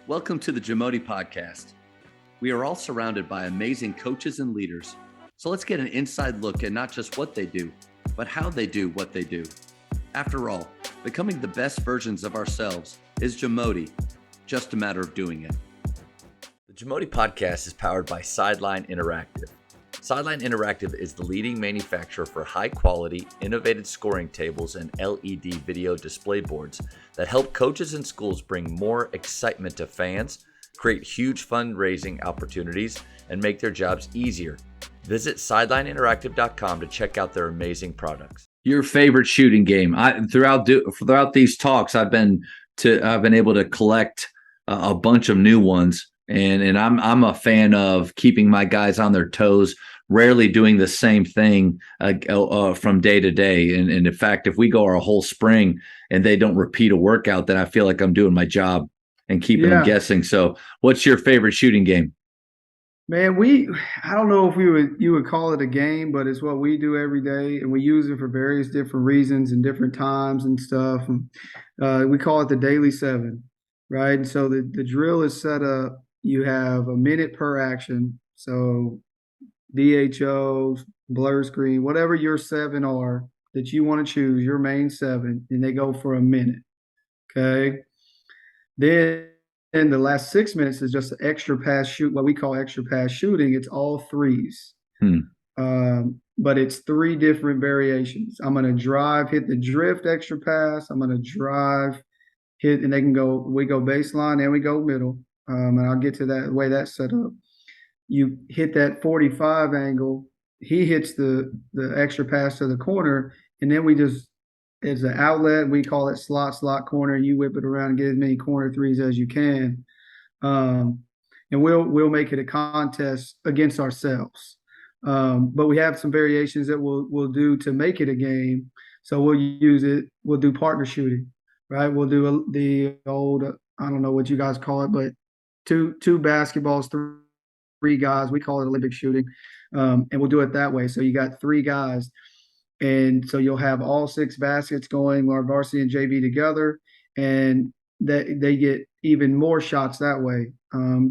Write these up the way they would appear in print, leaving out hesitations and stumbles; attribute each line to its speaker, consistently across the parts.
Speaker 1: Welcome to the JAMODI podcast. We are all surrounded by amazing coaches and leaders. So let's get an inside look at not just what they do, but how they do what they do. After all, becoming the best versions of ourselves is JAMODI, just a matter of doing it. The JAMODI podcast is powered by Sideline Interactive. Sideline Interactive is the leading manufacturer for high-quality, innovative scoring tables and LED video display boards that help coaches and schools bring more excitement to fans, create huge fundraising opportunities, and make their jobs easier. Visit sidelineinteractive.com to check out their amazing products. Your favorite shooting game? Throughout these talks, I've been able to collect a bunch of new ones, and I'm a fan of keeping my guys on their toes. Rarely doing the same thing from day to day. And in fact, if we go our whole spring and they don't repeat a workout, then I feel like I'm doing my job and keeping them guessing. So what's your favorite shooting game?
Speaker 2: Man, I don't know if you would call it a game, but it's what we do every day, and we use it for various different reasons and different times and stuff. And, we call it the Daily 7, right? And so the drill is set up. You have a minute per action. So VHO, blur screen, whatever your 7 are that you want to choose, your main 7, and they go for a minute. Okay. Then the last 6 minutes is just extra pass shoot, what we call extra pass shooting. It's all threes. But it's 3 different variations. I'm going to drive, hit the drift extra pass. I'm going to drive, hit, and we go baseline and we go middle. And I'll get to that, the way that's set up. You hit that 45 angle, he hits the extra pass to the corner, and then we just, as an outlet, we call it slot corner, and you whip it around and get as many corner threes as you can. And we'll make it a contest against ourselves. But we have some variations that we'll do to make it a game. So we'll do partner shooting, right? We'll do the old, I don't know what you guys call it, but two basketballs, three guys. We call it Olympic shooting. And we'll do it that way. So you got 3 guys. And so you'll have all 6 baskets going, our varsity and JV together. And they get even more shots that way.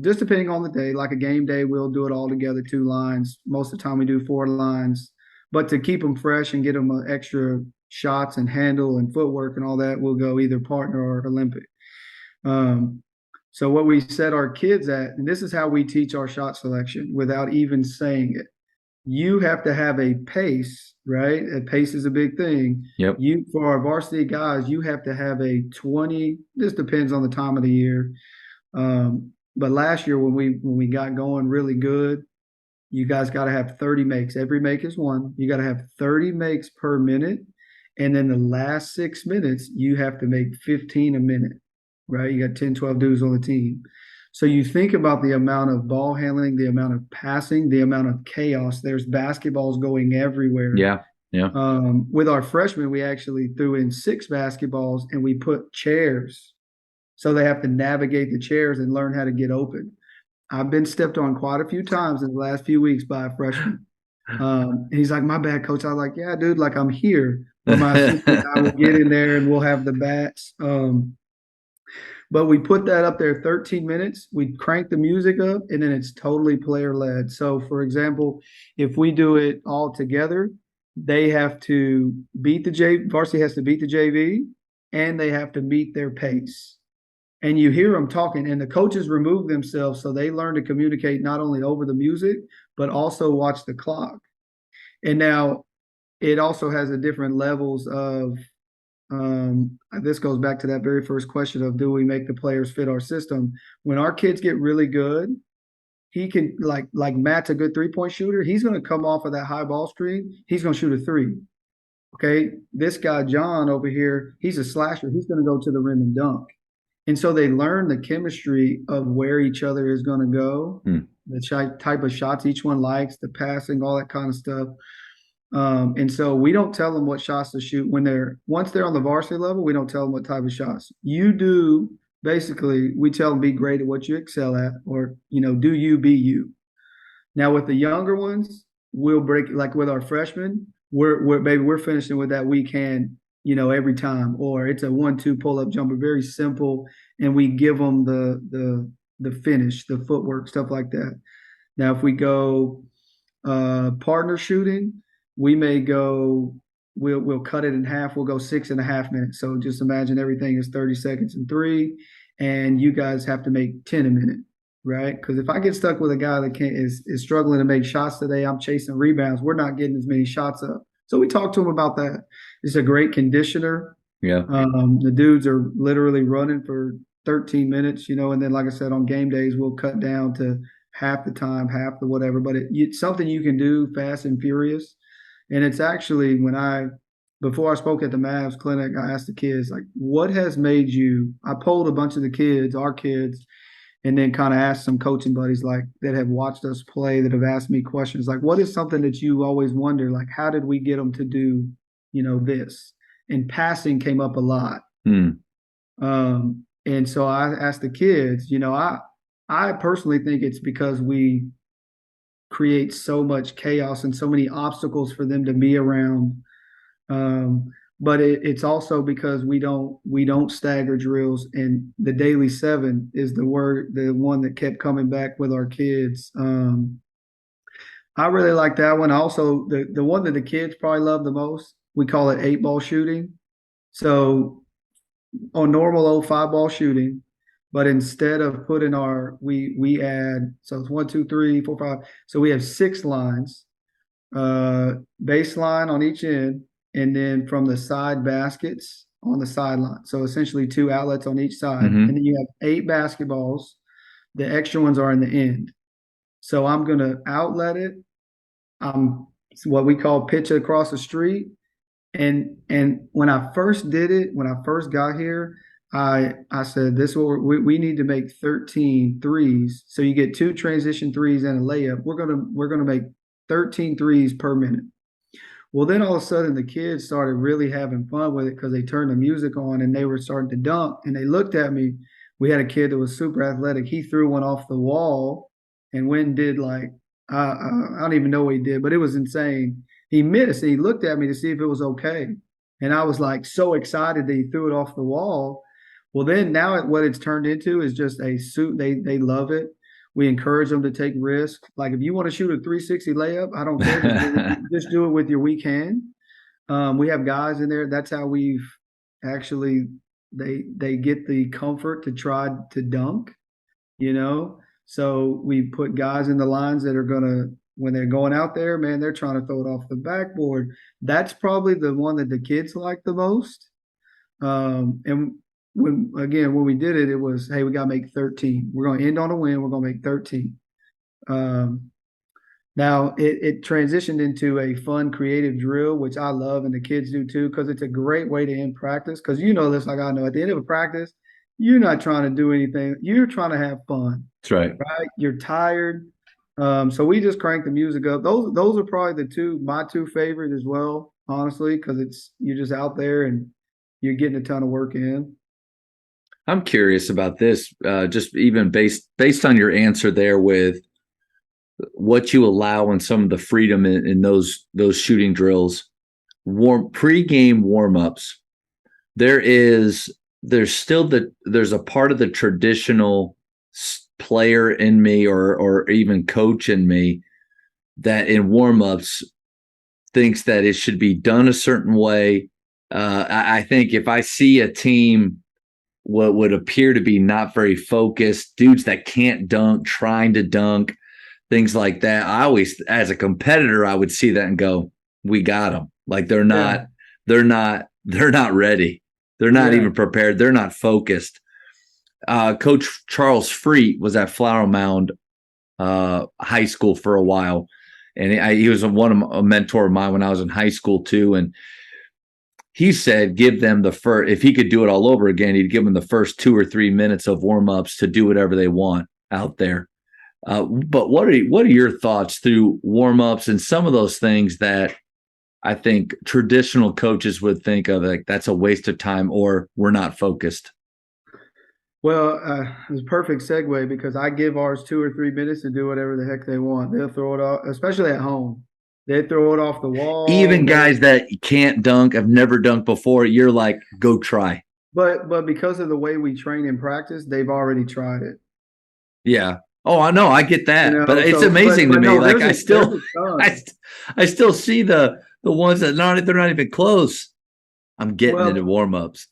Speaker 2: Just depending on the day, like a game day, we'll do it all together, 2 lines. Most of the time we do 4 lines. But to keep them fresh and get them extra shots and handle and footwork and all that, we'll go either partner or Olympic. So what we set our kids at, and this is how we teach our shot selection without even saying it. You have to have a pace, right? A pace is a big thing.
Speaker 1: Yep.
Speaker 2: For our varsity guys, you have to have a 20. This depends on the time of the year. But last year when we got going really good, you guys got to have 30 makes. Every make is 1. You got to have 30 makes per minute. And then the last 6 minutes, you have to make 15 a minute. Right? You got 10, 12 dudes on the team. So you think about the amount of ball handling, the amount of passing, the amount of chaos. There's basketballs going everywhere.
Speaker 1: Yeah.
Speaker 2: With our freshmen, we actually threw in 6 basketballs and we put chairs. So they have to navigate the chairs and learn how to get open. I've been stepped on quite a few times in the last few weeks by a freshman. And he's like, my bad, coach. I was like, yeah, dude, like I'm here. But my assistant, I will get in there and we'll have the bats. But we put that up there 13 minutes. We crank the music up, and then it's totally player-led. So, for example, if we do it all together, they have to beat varsity has to beat the JV, and they have to meet their pace. And you hear them talking, and the coaches remove themselves so they learn to communicate not only over the music, but also watch the clock. And now it also has a different levels of this goes back to that very first question of, do we make the players fit our system? When our kids get really good, he can, like Matt's a good 3-point shooter. He's going to come off of that high ball screen. He's going to shoot a 3. Okay. This guy, John over here, he's a slasher. He's going to go to the rim and dunk. And so they learn the chemistry of where each other is going to go, the type of shots each one likes, the passing, all that kind of stuff. And so we don't tell them what shots to shoot once they're on the varsity level. We don't tell them what type of shots you do. Basically, we tell them be great at what you excel at, or, do you be you. Now with the younger ones, we'll break, like with our freshmen, we're finishing with that we can, every time, or it's a 1-2 pull up jumper, very simple. and we give them the finish, the footwork, stuff like that. Now, if we go partner shooting, we may go. We'll cut it in half. We'll go 6.5 minutes. So just imagine everything is 30 seconds in three, and you guys have to make 10 a minute, right? Because if I get stuck with a guy that is struggling to make shots today, I'm chasing rebounds. We're not getting as many shots up. So we talk to him about that. It's a great conditioner.
Speaker 1: Yeah.
Speaker 2: The dudes are literally running for 13 minutes, and then like I said, on game days we'll cut down to half the time, half the whatever. But it's something you can do fast and furious. And it's actually before I spoke at the Mavs clinic, I asked the kids, like, what has made you, I polled a bunch of the kids, our kids, and then kind of asked some coaching buddies like that have watched us play, that have asked me questions, like, what is something that you always wonder, like, how did we get them to do, this? And passing came up a lot. And so I asked the kids, I personally think it's because we create so much chaos and so many obstacles for them to be around. But it's also because we don't stagger drills, and the daily 7 is the one that kept coming back with our kids. I really like that one. Also, the one that the kids probably love the most, we call it 8-ball shooting. So on normal old 5-ball shooting, but instead of putting we add, so it's 1, 2, 3, 4, 5. So we have 6 lines, baseline on each end, and then from the side baskets on the sideline. So essentially 2 outlets on each side.
Speaker 1: Mm-hmm.
Speaker 2: And then you have 8 basketballs. The extra ones are in the end. So I'm going to outlet it. It's what we call pitch it across the street. And when I first did it, when I first got here, I said, this is what we need to make 13 threes. So you get 2 transition threes and a layup. We're gonna make 13 threes per minute. Well, then all of a sudden the kids started really having fun with it because they turned the music on and they were starting to dunk. And they looked at me. We had a kid that was super athletic. He threw one off the wall and went and did like, I don't even know what he did, but it was insane. He missed. And he looked at me to see if it was okay. And I was like so excited that he threw it off the wall. Well, then now what it's turned into is just a suit. They love it. We encourage them to take risks. Like if you want to shoot a 360 layup, I don't care. Just do it with your weak hand. We have guys in there. That's how we've actually they get the comfort to try to dunk, So we put guys in the lines that are gonna, when they're going out there, man, they're trying to throw it off the backboard. That's probably the one that the kids like the most. And when we did it, it was, hey, we got to make 13. We're going to end on a win. We're going to make 13. Now it transitioned into a fun, creative drill, which I love, and the kids do too, because it's a great way to end practice. Because this, like I know, at the end of a practice, you're not trying to do anything. You're trying to have fun.
Speaker 1: That's right.
Speaker 2: Right? You're tired. So we just crank the music up. Those are probably my 2 favorite as well, honestly, because you're just out there and you're getting a ton of work in.
Speaker 1: I'm curious about this, just even based on your answer there with what you allow and some of the freedom in those shooting drills, pre-game warm-ups. There's a part of the traditional player in me or even coach in me that in warm-ups thinks that it should be done a certain way. I think if I see a team what would appear to be not very focused, dudes that can't dunk, trying to dunk, things like that, I always, as a competitor, I would see that and go, we got them. Like they're not ready. They're not even prepared. They're not focused. Coach Charles Freet was at Flower Mound High School for a while. And he was a mentor of mine when I was in high school too. And he said, give them if he could do it all over again, he'd give them the first 2 or 3 minutes of warm-ups to do whatever they want out there. But what are your thoughts through warm-ups and some of those things that I think traditional coaches would think of, like that's a waste of time or we're not focused?
Speaker 2: Well, it's a perfect segue because I give ours 2 or 3 minutes to do whatever the heck they want. They'll throw it off, especially at home. They throw it off the wall.
Speaker 1: Even guys that can't dunk, have never dunked before, you're like, go try.
Speaker 2: but because of the way we train and practice, they've already tried it.
Speaker 1: Yeah. Oh, I know. I get
Speaker 2: You
Speaker 1: that, but
Speaker 2: know,
Speaker 1: it's
Speaker 2: so
Speaker 1: amazing to
Speaker 2: but
Speaker 1: me.
Speaker 2: no,
Speaker 1: Like
Speaker 2: there's a
Speaker 1: I,
Speaker 2: ton.
Speaker 1: st- I still see the ones that they're not even close. I'm getting into
Speaker 2: Well,
Speaker 1: warm-ups.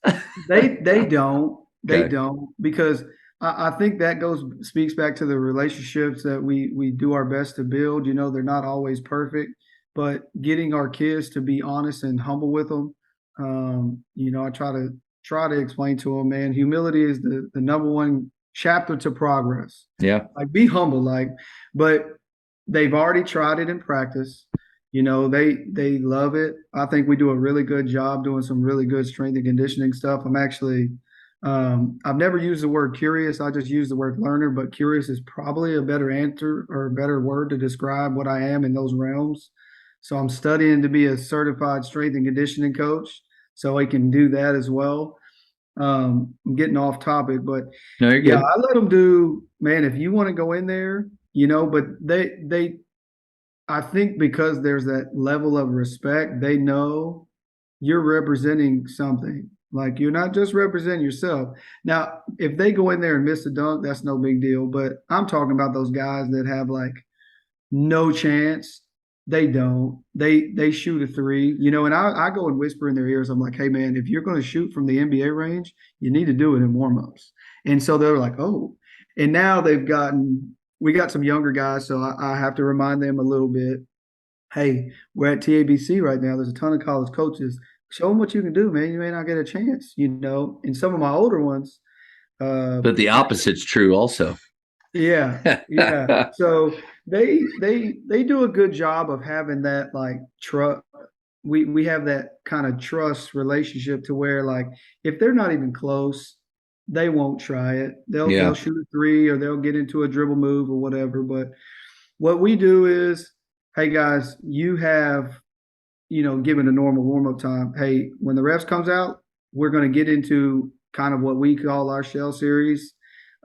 Speaker 2: they
Speaker 1: Okay.
Speaker 2: don't because I think that goes speaks back to the relationships that we do our best to build. You know, they're not always perfect, but getting our kids to be honest and humble with them. You know, I try to explain to them, man, humility is the number one chapter to progress.
Speaker 1: Yeah.
Speaker 2: Like be humble, like, but they've already tried it in practice. You know, they love it. I think we do a really good job doing some really good strength and conditioning stuff. I'm actually I've never used the word curious. I just use the word learner, but curious is probably a better answer or a better word to describe what I am in those realms. So I'm studying to be a certified strength and conditioning coach, so I can do that as well. I'm getting off topic, but
Speaker 1: No, you're
Speaker 2: yeah,
Speaker 1: good.
Speaker 2: I let them do, man, if you want to go in there, you know, but I think because there's that level of respect, they know you're representing something. Like you're not just representing yourself. Now, if they go in there and miss a dunk, that's no big deal. But I'm talking about those guys that have like no chance. They don't. They shoot a three, you know, and I go and whisper in their ears. I'm like, hey man, if you're going to shoot from the NBA range, you need to do it in warmups. And so they're like, oh. And now we got some younger guys, so I have to remind them a little bit. Hey, we're at TABC right now. There's a ton of college coaches. Show them what you can do, man. You may not get a chance, you know. And some of my older ones, uh,
Speaker 1: But the opposite's true also.
Speaker 2: yeah, yeah. So they do a good job of having that like trust. We have that kind of trust relationship to where like if they're not even close, they won't try it. They'll
Speaker 1: Yeah.
Speaker 2: shoot a three or they'll get into a dribble move or whatever. But what we do is, hey guys, you have given a normal warm up time. Hey, when the refs comes out, we're going to get into kind of what we call our shell series.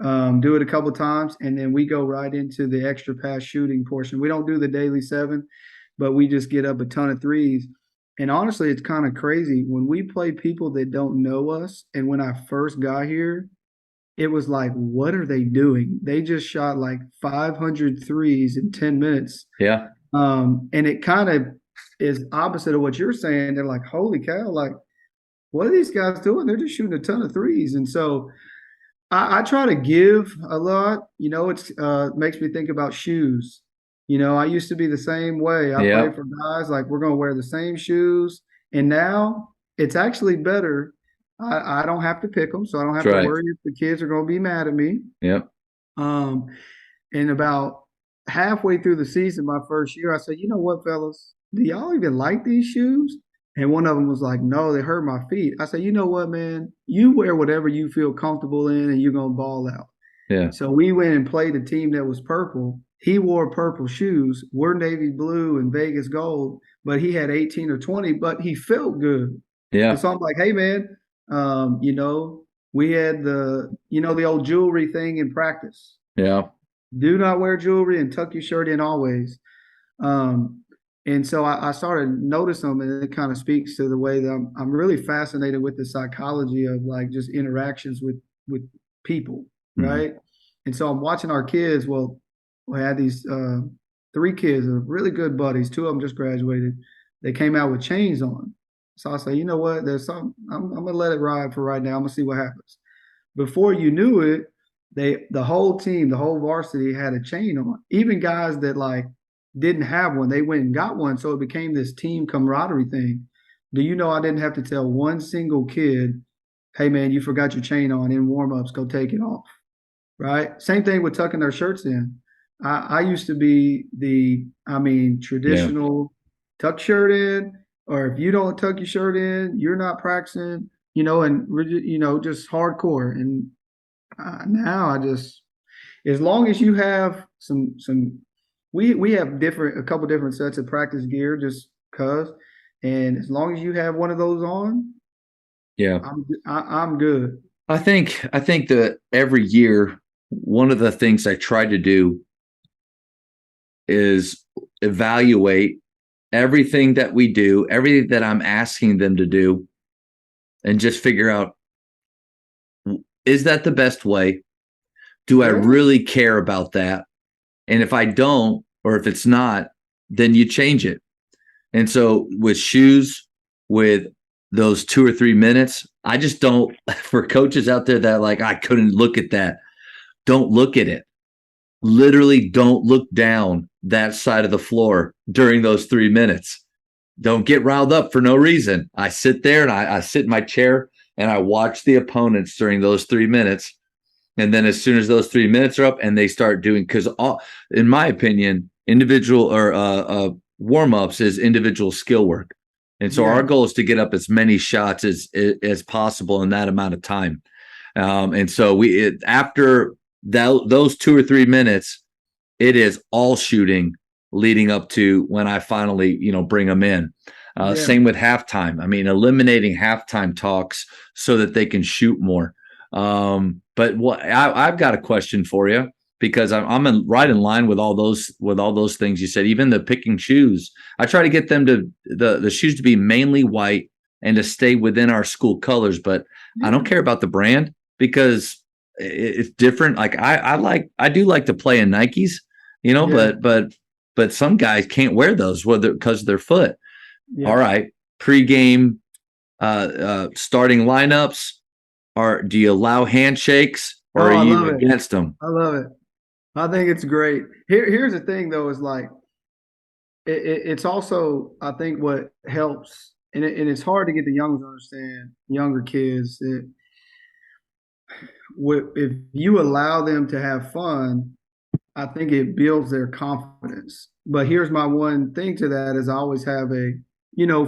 Speaker 2: Do it a couple of times, and then we go right into the extra pass shooting portion. We don't do the daily seven, but we just get up a ton of threes. And honestly, it's kind of crazy when we play people that don't know us. And when I first got here, it was like, what are they doing? They just shot like 500 threes in 10 minutes.
Speaker 1: Yeah.
Speaker 2: And it kind of is opposite of what you're saying. They're like, holy cow, like, what are these guys doing? They're just shooting a ton of threes. And so I try to give a lot. You know, it's makes me think about shoes. You know, I used to be the same way. I
Speaker 1: Yeah.
Speaker 2: played for guys like we're going to wear the same shoes. And now it's actually better. I don't have to pick them, so I don't
Speaker 1: That's
Speaker 2: have to
Speaker 1: right.
Speaker 2: worry if the kids are going to be mad at me.
Speaker 1: Yep.
Speaker 2: Um, and about halfway through the season, my first year, I said, you know what, fellas, do y'all even like these shoes? And one of them was like, no, they hurt my feet. I said, you know what, man, you wear whatever you feel comfortable in and you're going to ball out.
Speaker 1: Yeah.
Speaker 2: So we went and played a team that was purple. He wore purple shoes. We're navy blue and Vegas gold, but he had 18 or 20, but he felt good. And
Speaker 1: Yeah.
Speaker 2: so I'm like, hey, man, you know, we had the old jewelry thing in practice.
Speaker 1: Yeah.
Speaker 2: Do not wear jewelry and tuck your shirt in always. Um, and so I started noticing them, and it kind of speaks to the way that I'm really fascinated with the psychology of like just interactions with people,
Speaker 1: Mhm.
Speaker 2: right? And so I'm watching our kids. Well, we had these three kids, really good buddies. Two of them just graduated. They came out with chains on. So I say, you know what? There's some. I'm gonna let it ride for right now. I'm gonna see what happens. Before you knew it, the whole team, the whole varsity had a chain on. Even guys that like didn't have one, they went and got one. So it became this team camaraderie thing. Do you know I didn't have to tell one single kid, hey man, you forgot your chain on in warm-ups, go take it off. Right? Same thing with tucking their shirts in. I used to be
Speaker 1: Yeah.
Speaker 2: traditional tuck shirt in, or if you don't tuck your shirt in, you're not practicing, and just hardcore. And now I just, as long as you have we have a couple different sets of practice gear, just cause, and as long as you have one of those on,
Speaker 1: Yeah.
Speaker 2: I'm good.
Speaker 1: I think that every year, one of the things I try to do is evaluate everything that we do, everything that I'm asking them to do, and just figure out is that the best way? Do I
Speaker 2: Yeah.
Speaker 1: really care about that? And if I don't, or if it's not, then you change it. And so with shoes, with those 2 or 3 minutes, I just don't, for coaches out there that like, I couldn't look at that. Don't look at it. Literally don't look down that side of the floor during those 3 minutes. Don't get riled up for no reason. I sit there and I sit in my chair and I watch the opponents during those 3 minutes. And then as soon as those 3 minutes are up and they start doing, because in my opinion, individual or warm ups is individual skill work. And so our
Speaker 2: Yeah.
Speaker 1: goal is to get up as many shots as possible in that amount of time. And so after those 2 or 3 minutes, it is all shooting leading up to when I finally, bring them in.
Speaker 2: Yeah.
Speaker 1: Same with halftime. I mean, eliminating halftime talks so that they can shoot more. But I've got a question for you because I'm right in line with all those things you said. Even the picking shoes, I try to get them to the shoes to be mainly white and to stay within our school colors. But I
Speaker 2: Yeah.
Speaker 1: don't care about the brand because it's different. Like I do like to play in Nikes,
Speaker 2: Yeah.
Speaker 1: but some guys can't wear those whether because of their foot. All
Speaker 2: Yeah.
Speaker 1: right, pregame, starting lineups. Do you allow handshakes or
Speaker 2: Oh,
Speaker 1: are
Speaker 2: I
Speaker 1: you
Speaker 2: love it.
Speaker 1: against them?
Speaker 2: I love it. I think it's great. Here's the thing, though, is like it's also I think what helps, and it's hard to get the youngers to understand, younger kids that if you allow them to have fun, I think it builds their confidence. But here's my one thing to that is I always have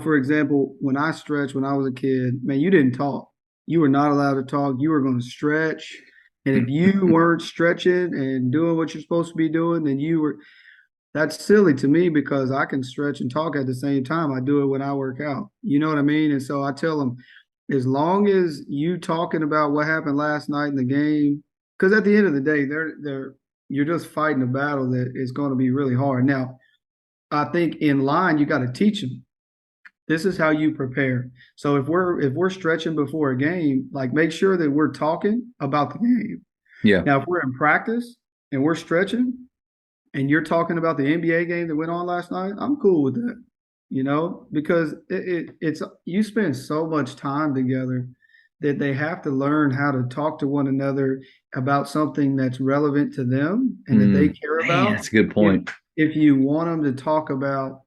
Speaker 2: for example, when I stretched when I was a kid, man, you didn't talk. You were not allowed to talk. You were going to stretch. And if you weren't stretching and doing what you're supposed to be doing, then that's silly to me because I can stretch and talk at the same time. I do it when I work out. You know what I mean? And so I tell them, as long as you talking about what happened last night in the game, because at the end of the day, you're just fighting a battle that is going to be really hard. Now, I think in line you got to teach them. This is how you prepare. So if we're stretching before a game, like make sure that we're talking about the game.
Speaker 1: Yeah.
Speaker 2: Now, if we're in practice and we're stretching, and you're talking about the NBA game that went on last night, I'm cool with that, because it's you spend so much time together that they have to learn how to talk to one another about something that's relevant to them and that they care
Speaker 1: Man,
Speaker 2: about.
Speaker 1: that's a good
Speaker 2: If
Speaker 1: point.
Speaker 2: if you want them to talk about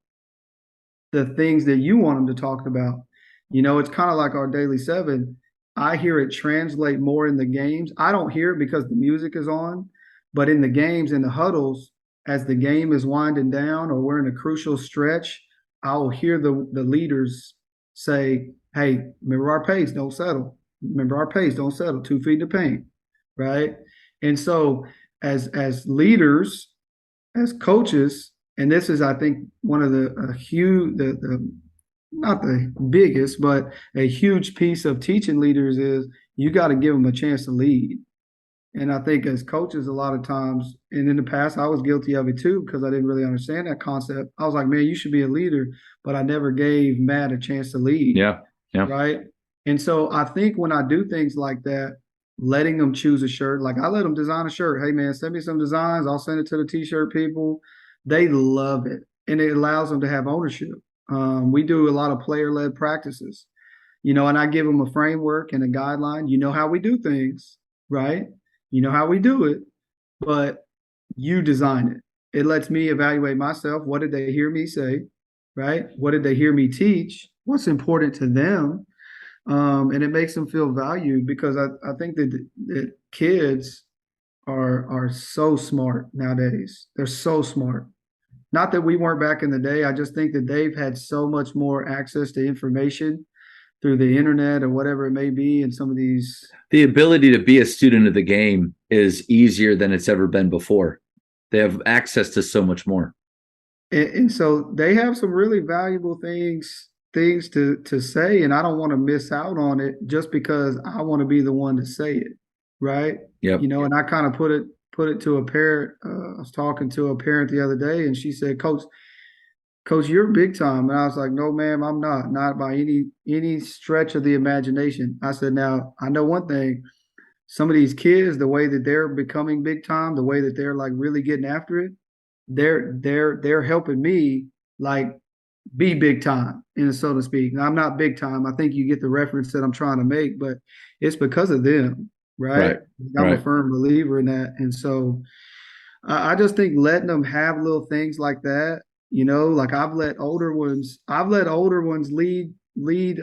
Speaker 2: the things that you want them to talk about, it's kind of like our daily seven. I hear it translate more in the games. I don't hear it because the music is on, but in the games, in the huddles, as the game is winding down or we're in a crucial stretch, I'll hear the leaders say, "Hey, remember our pace, don't settle. Remember our pace, don't settle. 2 feet in the paint." Right. And so as leaders, as coaches, and this is, I think, one of the huge, the not the biggest, but a huge piece of teaching leaders is you got to give them a chance to lead. And I think as coaches, a lot of times, and in the past, I was guilty of it too because I didn't really understand that concept. I was like, man, you should be a leader, but I never gave Matt a chance to lead.
Speaker 1: Yeah. Yeah.
Speaker 2: Right. And so I think when I do things like that, letting them choose a shirt, like I let them design a shirt. Hey, man, send me some designs. I'll send it to the t-shirt people. They love it. And it allows them to have ownership. We do a lot of player-led practices, and I give them a framework and a guideline. You know how we do things, right? You know how we do it, but you design it. It lets me evaluate myself. What did they hear me say, right? What did they hear me teach? What's important to them? And it makes them feel valued because I think that kids are so smart nowadays. They're so smart. Not that we weren't back in the day. I just think that they've had so much more access to information through the internet or whatever it may be. And some of these,
Speaker 1: The ability to be a student of the game is easier than it's ever been before. They have access to so much more.
Speaker 2: and so they have some really valuable things to say, and I don't want to miss out on it just because I want to be the one to say it, right?
Speaker 1: Yep.
Speaker 2: And I kind of put it to a parent. I was talking to a parent the other day, and she said, Coach, you're big time. And I was like, no, ma'am, I'm not by any stretch of the imagination. I said, now I know one thing. some of these kids, the way that they're becoming big time, the way that they're like really getting after it, they're helping me like be big time, so to speak. Now, I'm not big time. I think you get the reference that I'm trying to make, but it's because of them, right?
Speaker 1: Right.
Speaker 2: I'm a
Speaker 1: Right.
Speaker 2: firm believer in that. And so I just think letting them have little things like that, like I've let older ones lead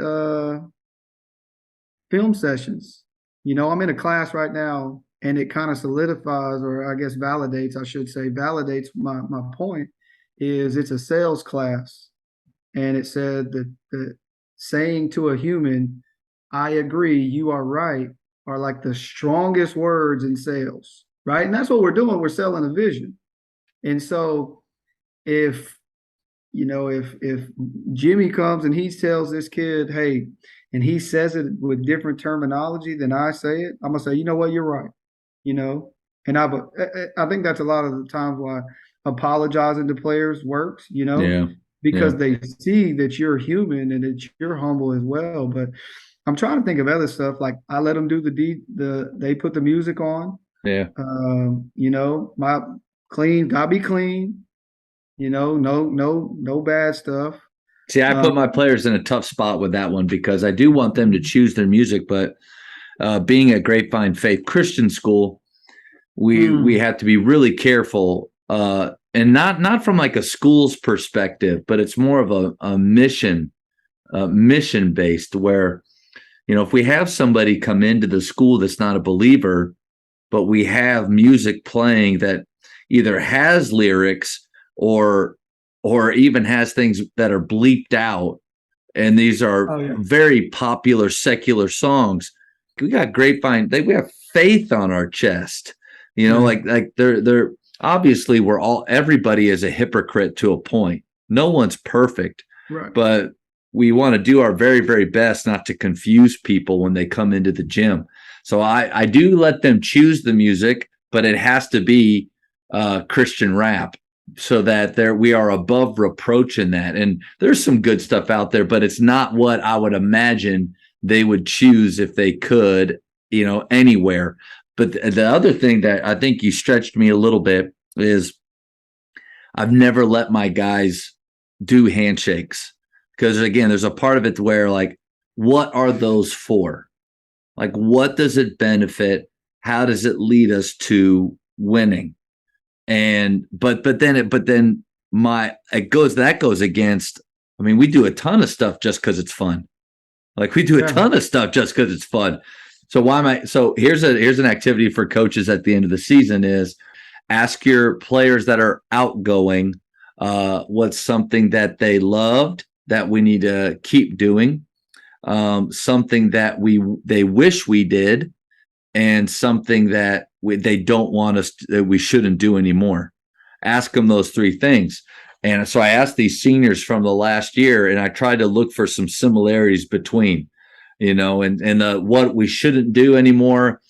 Speaker 2: film sessions. I'm in a class right now and it kind of solidifies, or I guess validates, I should say, validates my point is it's a sales class. And it said that the saying to a human, I agree, you are right, are like the strongest words in sales, right? And that's what we're doing. We're selling a vision. And so if if Jimmy comes and he tells this kid, hey, and he says it with different terminology than I say it, I'm gonna say, you know what, you're right. You know, and I think that's a lot of the times why apologizing to players works.
Speaker 1: Yeah. Yeah.
Speaker 2: Because they see that you're human and that you're humble as well. But I'm trying to think of other stuff. Like I let them do they put the music on.
Speaker 1: Yeah.
Speaker 2: My clean, gotta be clean. No bad stuff.
Speaker 1: See, I put my players in a tough spot with that one because I do want them to choose their music, but being at Grapevine Faith Christian School, we have to be really careful, and not from like a school's perspective, but it's more of a mission based where, if we have somebody come into the school that's not a believer, but we have music playing that either has lyrics or even has things that are bleeped out, and these are very popular secular songs. We got Grapevine. We have faith on our chest. Like they're obviously everybody is a hypocrite to a point. No one's perfect,
Speaker 2: right?
Speaker 1: But we want to do our very, very best not to confuse people when they come into the gym. So I do let them choose the music, but it has to be Christian rap, so that we are above reproach in that. And there's some good stuff out there, but it's not what I would imagine they would choose if they could, anywhere. But the other thing that I think you stretched me a little bit is I've never let my guys do handshakes, because again, there's a part of it where like, what are those for? Like, what does it benefit? How does it lead us to winning? And but then that goes against. I mean, we do a ton of stuff just because it's fun. Like we do a ton of stuff just because it's fun. So why am I? So here's an activity for coaches at the end of the season is ask your players that are outgoing what's something that they loved that we need to keep doing, something that they wish we did, and something that they don't want us that we shouldn't do anymore. Ask them those three things. And so I asked these seniors from the last year, and I tried to look for some similarities between, and what we shouldn't do anymore.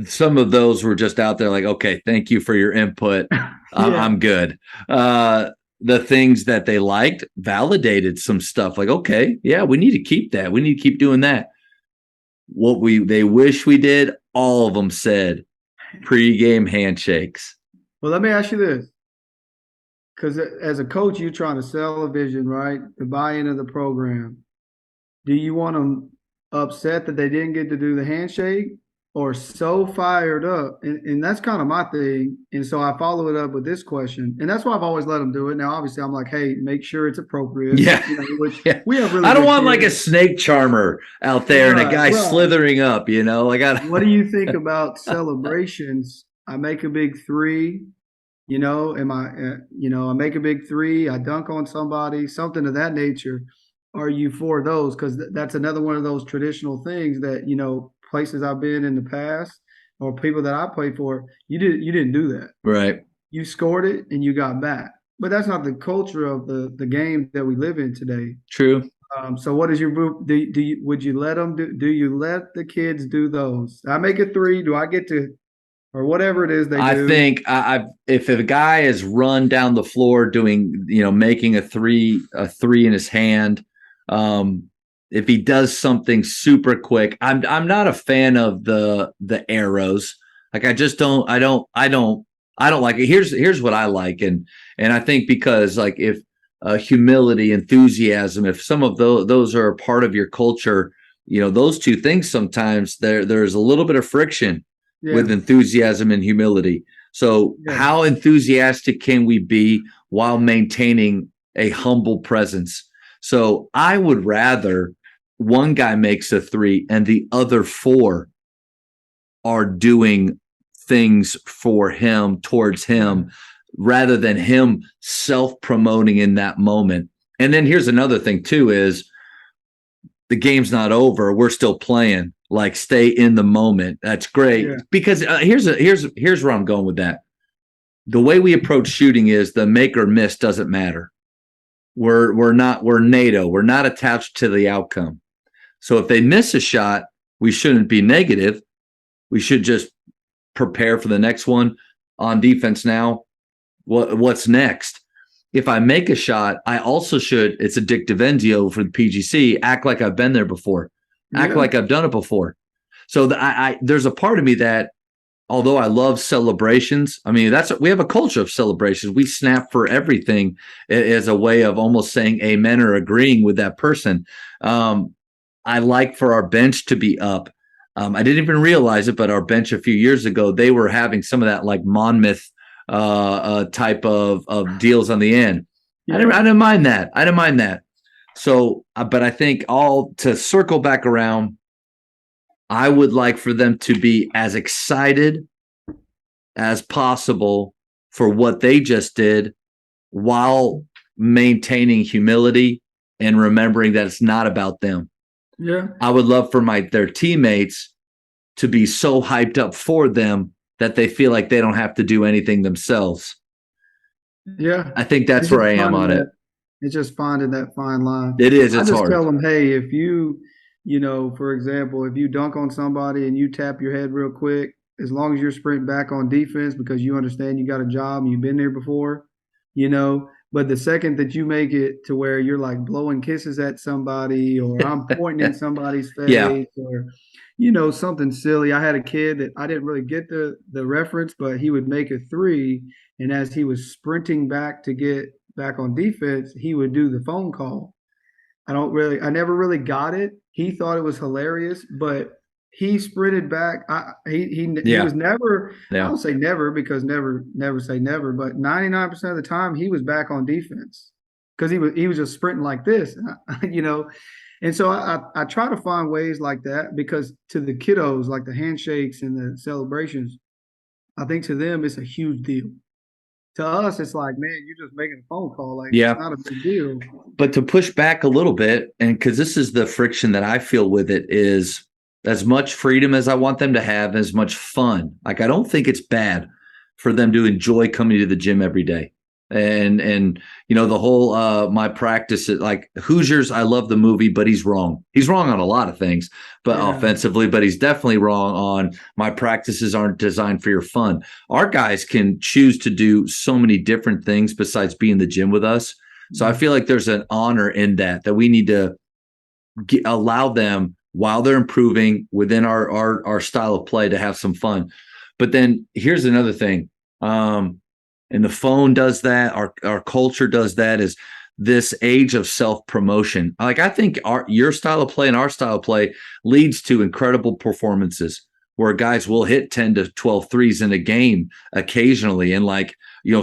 Speaker 1: Some of those were just out there like, okay, thank you for your input. I'm good. The things that they liked validated some stuff like, okay, yeah, we need to keep that. We need to keep doing that. What they wish we did, all of them said pregame handshakes.
Speaker 2: Well, let me ask you this. Because as a coach, you're trying to sell a vision, right? The buy-in of the program. Do you want them upset that they didn't get to do the handshake, or so fired up? And that's kind of my thing. And so I follow it up with this question. And that's why I've always let them do it. Now, obviously, I'm like, hey, make sure it's appropriate.
Speaker 1: Yeah.
Speaker 2: Which we have really
Speaker 1: I don't want like a snake charmer out there and a guy slithering up,
Speaker 2: What do you think about celebrations? I make a big three. I make a big three, I dunk on somebody, something of that nature. Are you for those? Because that's another one of those traditional things that, places I've been in the past or people that I played for, you didn't do that.
Speaker 1: Right.
Speaker 2: You scored it and you got back. But that's not the culture of the game that we live in today.
Speaker 1: True.
Speaker 2: So what is your would you let them do you let the kids do those? I make a three, do I get to, or whatever it is they do?
Speaker 1: I think if a guy is run down the floor doing, making a three in his hand, if he does something super quick. I'm not a fan of the arrows. Like I don't like it. Here's what I like, and I think because like if humility, enthusiasm, if some of those are a part of your culture, those two things sometimes there's a little bit of friction
Speaker 2: Yeah,
Speaker 1: with enthusiasm and humility. So
Speaker 2: yeah,
Speaker 1: how enthusiastic can we be while maintaining a humble presence? So I would rather one guy makes a three and the other four are doing things for him, towards
Speaker 2: yeah,
Speaker 1: him, rather than him self-promoting in that moment. And then here's another thing too is the game's not over. We're still playing. Like stay in the moment. That's great.
Speaker 2: yeah,
Speaker 1: Because here's where I'm going with that. The way we approach shooting is the make or miss doesn't matter. We're NATO. We're not attached to the outcome. So if they miss a shot, we shouldn't be negative. We should just prepare for the next one on defense now. What's next? If I make a shot, I also should, it's a Dick DeVenzio for the PGC, act like I've been there before, act
Speaker 2: yeah,
Speaker 1: like I've done it before. So there's a part of me that, although I love celebrations, I mean, we have a culture of celebrations. We snap for everything as a way of almost saying amen or agreeing with that person. I like for our bench to be up. I didn't even realize it, but our bench a few years ago, they were having some of that like Monmouth type of deals on the end.
Speaker 2: yeah,
Speaker 1: I didn't mind that. I didn't mind that. So, but I think all to circle back around, I would like for them to be as excited as possible for what they just did while maintaining humility and remembering that it's not about them.
Speaker 2: yeah,
Speaker 1: I would love for their teammates to be so hyped up for them that they feel like they don't have to do anything themselves.
Speaker 2: yeah.
Speaker 1: I think
Speaker 2: It's
Speaker 1: that's where
Speaker 2: just
Speaker 1: I am
Speaker 2: finding
Speaker 1: on it.
Speaker 2: that. It's just finding that fine line.
Speaker 1: It is.
Speaker 2: I
Speaker 1: It's
Speaker 2: just
Speaker 1: hard.
Speaker 2: tell them, hey, if for example, if you dunk on somebody and you tap your head real quick, as long as you're sprinting back on defense because you understand you got a job and you've been there before, you know. But the second that you make it to where you're like blowing kisses at somebody or I'm pointing in somebody's
Speaker 1: Yeah.
Speaker 2: face or, something silly. I had a kid that I didn't really get the reference, but he would make a three. And as he was sprinting back to get back on defense, he would do the phone call. I never really got it. He thought it was hilarious, but he sprinted back. He
Speaker 1: Yeah.
Speaker 2: was never, I
Speaker 1: Yeah.
Speaker 2: don't say never because never say never, but 99% of the time he was back on defense because he was just sprinting like this, you know. And so I try to find ways like that because to the kiddos, like the handshakes and the celebrations, I think to them it's a huge deal. To us, it's like, man, you're just making a phone call. Like it's
Speaker 1: Yeah.
Speaker 2: not a big deal.
Speaker 1: But to push back a little bit, and because this is the friction that I feel with it, is as much freedom as I want them to have, as much fun. Like I don't think it's bad for them to enjoy coming to the gym every day. And the whole my practice is like Hoosiers. I love the movie, but he's wrong. He's wrong on a lot of things, but
Speaker 2: Yeah,
Speaker 1: offensively, but he's definitely wrong on my practices aren't designed for your fun. Our guys can choose to do so many different things besides be in the gym with us. So I feel like there's an honor in that we need to allow them while they're improving within our style of play to have some fun. But then here's another thing. And the phone does that. Our culture does that is this age of self-promotion. Like I think your style of play and our style of play leads to incredible performances where guys will hit 10 to 12 threes in a game occasionally and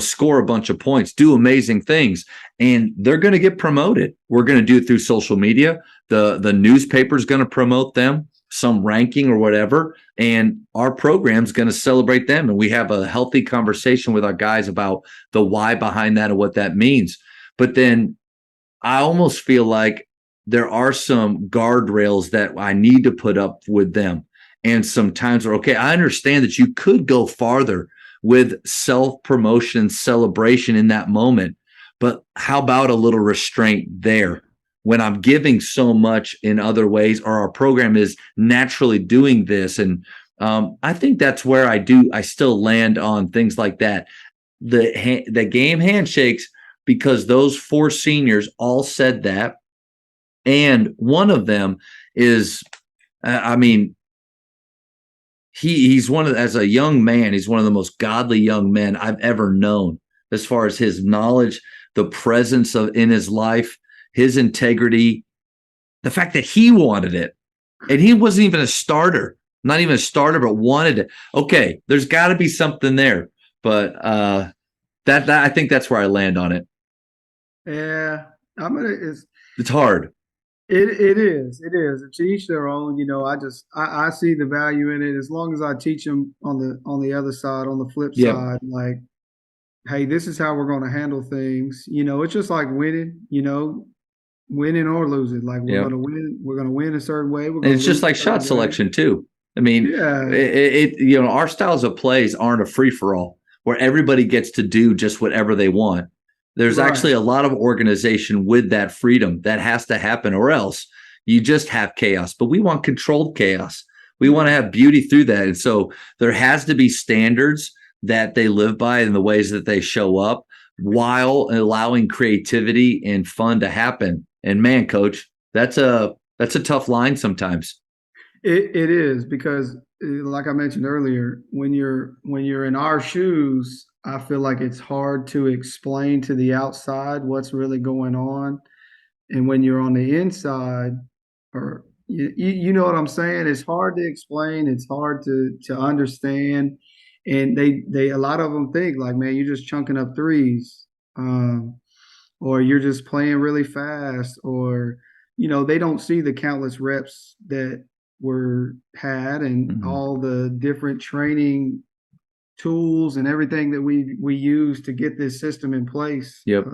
Speaker 1: score a bunch of points, do amazing things, and they're going to get promoted. We're going to do it through social media. The newspaper's going to promote them, some ranking or whatever, and our program's going to celebrate them. And we have a healthy conversation with our guys about the why behind that and what that means. But then I almost feel like there are some guardrails that I need to put up with them. And sometimes, okay, I understand that you could go farther with self-promotion and celebration in that moment, but how about a little restraint there? When I'm giving so much in other ways, or our program is naturally doing this. And I think that's where I still land on things like that. The game handshakes, because those four seniors all said that. And one of them is, I mean, he's one of, as a young man, he's one of the most godly young men I've ever known, as far as his knowledge, the presence of in his life, his integrity, the fact that he wanted it. And he wasn't even a starter, not even a starter, but wanted it. Okay, there's got to be something there. But that I think that's where I land on it.
Speaker 2: Yeah,
Speaker 1: It's hard.
Speaker 2: It is. It is. And to each their own. I see the value in it as long as I teach them on the other side, on the flip
Speaker 1: Yep.
Speaker 2: side, like, hey, this is how we're going to handle things. It's just like winning. Winning or losing. Like we're
Speaker 1: Yep.
Speaker 2: going to win. We're going to win a certain way. We're
Speaker 1: And
Speaker 2: going
Speaker 1: it's
Speaker 2: to
Speaker 1: just
Speaker 2: lose
Speaker 1: like
Speaker 2: a certain
Speaker 1: shot
Speaker 2: way.
Speaker 1: selection too. I mean,
Speaker 2: Yeah.
Speaker 1: our styles of plays aren't a free for all where everybody gets to do just whatever they want. There's
Speaker 2: Right.
Speaker 1: actually a lot of organization with that freedom that has to happen, or else you just have chaos. But we want controlled chaos. We want to have beauty through that. And so there has to be standards that they live by in the ways that they show up, while allowing creativity and fun to happen. And man, coach, that's a tough line sometimes.
Speaker 2: It is because, like I mentioned earlier, when you're in our shoes, I feel like it's hard to explain to the outside what's really going on, and when you're on the inside, or you know what I'm saying, it's hard to explain. It's hard to understand, and they a lot of them think like, man, you're just chunking up threes, or you're just playing really fast, or they don't see the countless reps that were had and all the different training tools and everything that we use to get this system in place.
Speaker 1: Yep.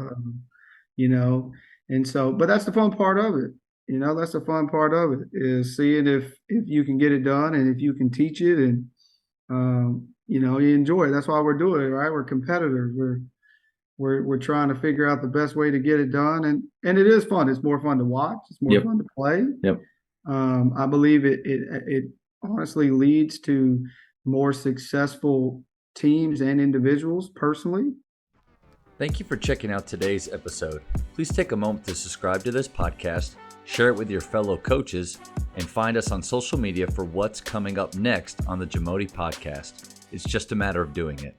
Speaker 2: And so, but that's the fun part of it. That's the fun part of it, is seeing if you can get it done and if you can teach it, and you enjoy it. That's why we're doing it, right? We're competitors. We're trying to figure out the best way to get it done, and it is fun. It's more fun to watch. It's more fun to play.
Speaker 1: Yep.
Speaker 2: I believe it honestly leads to more successful teams and individuals personally.
Speaker 1: Thank you for checking out today's episode. Please take a moment to subscribe to this podcast, share it with your fellow coaches, and find us on social media for what's coming up next on the JAMODI podcast. It's just a matter of doing it.